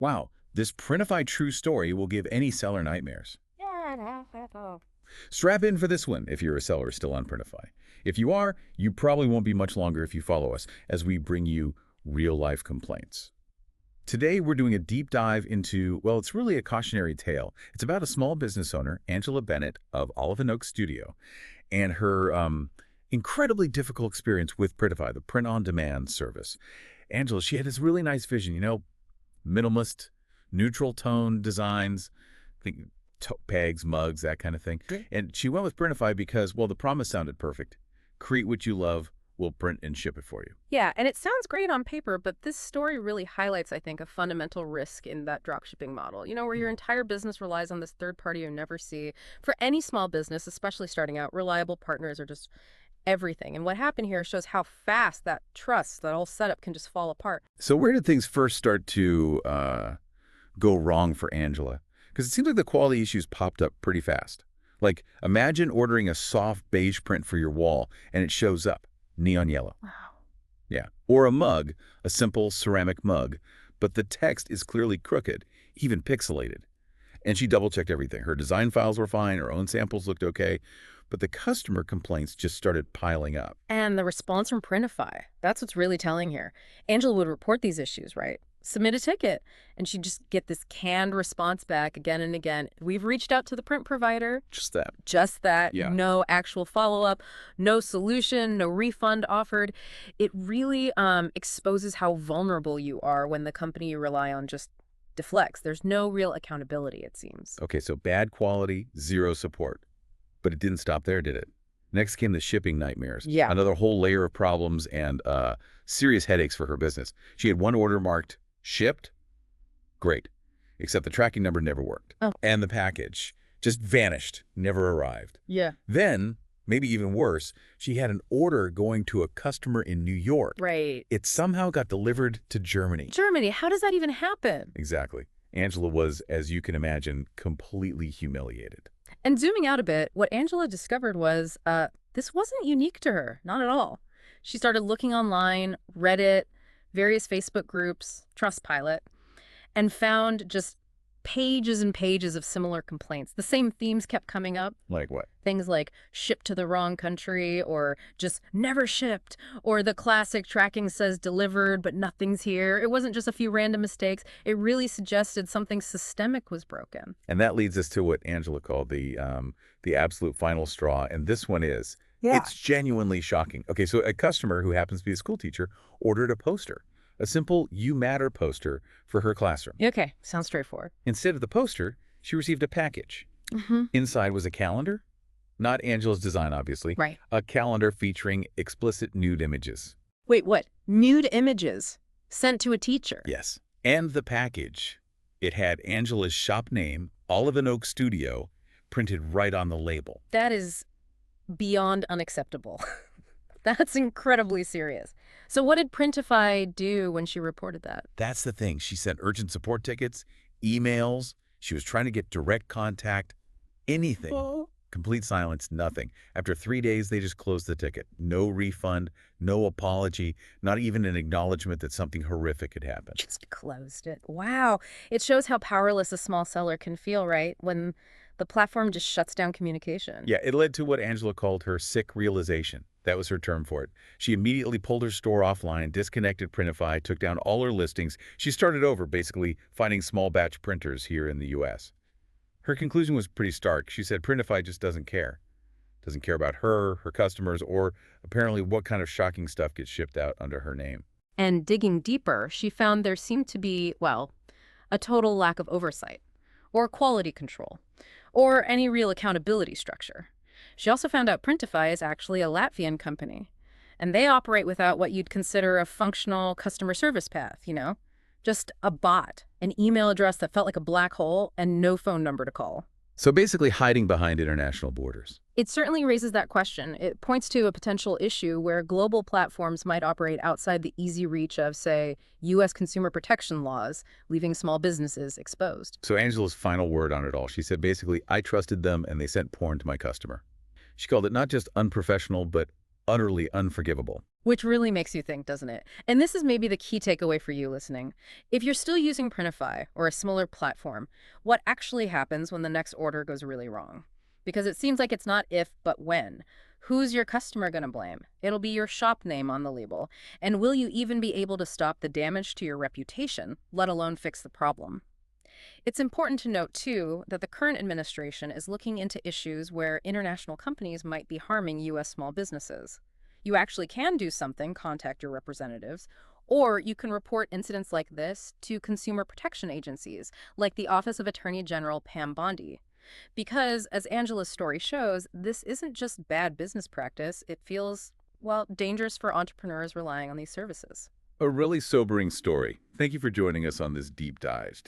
Wow, this Printify true story will give any seller nightmares. Strap in for this one if you're a seller still on Printify. If you are, you probably won't be much longer if you follow us as we bring you real-life complaints. Today, we're doing a deep dive into, well, it's really a cautionary tale. It's about a small business owner, Angela Bennett of Olive and Oak Studio, and her incredibly difficult experience with Printify, the print-on-demand service. Angela, she had this really nice vision, minimalist, neutral tone designs, think tote bags, mugs, that kind of thing. Great. And she went with Printify because, well, the promise sounded perfect. Create what you love, we'll print and ship it for you. Yeah, and it sounds great on paper, but this story really highlights, I think, a fundamental risk in that dropshipping model, where your entire business relies on this third party you never see. For any small business, especially starting out, reliable partners are just everything. And what happened here shows how fast that trust, that whole setup can just fall apart. So where did things first start to go wrong for Angela? Because it seems like the quality issues popped up pretty fast. Like, imagine ordering a soft beige print for your wall, and it shows up, neon yellow. Wow. Yeah. Or a mug, a simple ceramic mug, but the text is clearly crooked, even pixelated. And she double-checked everything. Her design files were fine, her own samples looked okay, but the customer complaints just started piling up. And the response from Printify, that's what's really telling here. Angela would report these issues, right? Submit a ticket, and she'd just get this canned response back again and again. We've reached out to the print provider. Just that. Just that. Yeah. No actual follow-up, no solution, no refund offered. It really exposes how vulnerable you are when the company you rely on just deflects. There's no real accountability, it seems. Okay, so bad quality, zero support. But it didn't stop there, did it? Next came the shipping nightmares. Yeah. Another whole layer of problems and serious headaches for her business. She had one order marked shipped. Great. Except the tracking number never worked. Oh. And the package just vanished, never arrived. Yeah. Then, maybe even worse, she had an order going to a customer in New York. Right. It somehow got delivered to Germany. Germany, how does that even happen? Exactly. Angela was, as you can imagine, completely humiliated. And zooming out a bit, what Angela discovered was this wasn't unique to her, not at all. She started looking online, Reddit, various Facebook groups, Trustpilot, and found just pages and pages of similar complaints. The same themes kept coming up. Like what? Things like shipped to the wrong country, or just never shipped, or the classic tracking says delivered, but nothing's here. It wasn't just a few random mistakes. It really suggested something systemic was broken. And that leads us to what Angela called the absolute final straw, and this one is. Yeah. It's genuinely shocking. Okay, so a customer who happens to be a school teacher ordered a poster, a simple You Matter poster for her classroom. Okay, sounds straightforward. Instead of the poster, she received a package. Inside was a calendar, not Angela's design, obviously. Right. A calendar featuring explicit nude images. Wait, what? Nude images sent to a teacher? Yes. And the package. It had Angela's shop name, Olive and Oak Studio, printed right on the label. That is beyond unacceptable. That's incredibly serious. So what did Printify do when she reported that? That's the thing. She sent urgent support tickets, emails. She was trying to get direct contact, anything. Oh. Complete silence, nothing. After 3 days, they just closed the ticket. No refund, no apology, not even an acknowledgement that something horrific had happened. Just closed it. Wow. It shows how powerless a small seller can feel, right? When the platform just shuts down communication. Yeah, it led to what Angela called her sick realization. That was her term for it. She immediately pulled her store offline, disconnected Printify, took down all her listings. She started over, basically finding small batch printers here in the U.S. Her conclusion was pretty stark. She said Printify just doesn't care. Doesn't care about her, her customers, or apparently what kind of shocking stuff gets shipped out under her name. And digging deeper, she found there seemed to be, well, a total lack of oversight, or quality control, or any real accountability structure. She also found out Printify is actually a Latvian company, and they operate without what you'd consider a functional customer service path, Just a bot, an email address that felt like a black hole, and no phone number to call. So basically hiding behind international borders. It certainly raises that question. It points to a potential issue where global platforms might operate outside the easy reach of, say, U.S. consumer protection laws, leaving small businesses exposed. So Angela's final word on it all, she said basically, I trusted them and they sent porn to my customer. She called it not just unprofessional, but Utterly unforgivable. Which really makes you think, doesn't it? And this is maybe the key takeaway for you listening. If you're still using Printify or a similar platform, what actually happens when the next order goes really wrong? Because it seems like it's not if, but when. Who's your customer going to blame? It'll be your shop name on the label. And will you even be able to stop the damage to your reputation, let alone fix the problem? It's important to note, too, that the current administration is looking into issues where international companies might be harming U.S. small businesses. You actually can do something, contact your representatives, or you can report incidents like this to consumer protection agencies, like the Office of Attorney General Pam Bondi. Because, as Angela's story shows, this isn't just bad business practice, it feels, well, dangerous for entrepreneurs relying on these services. A really sobering story. Thank you for joining us on this deep dive.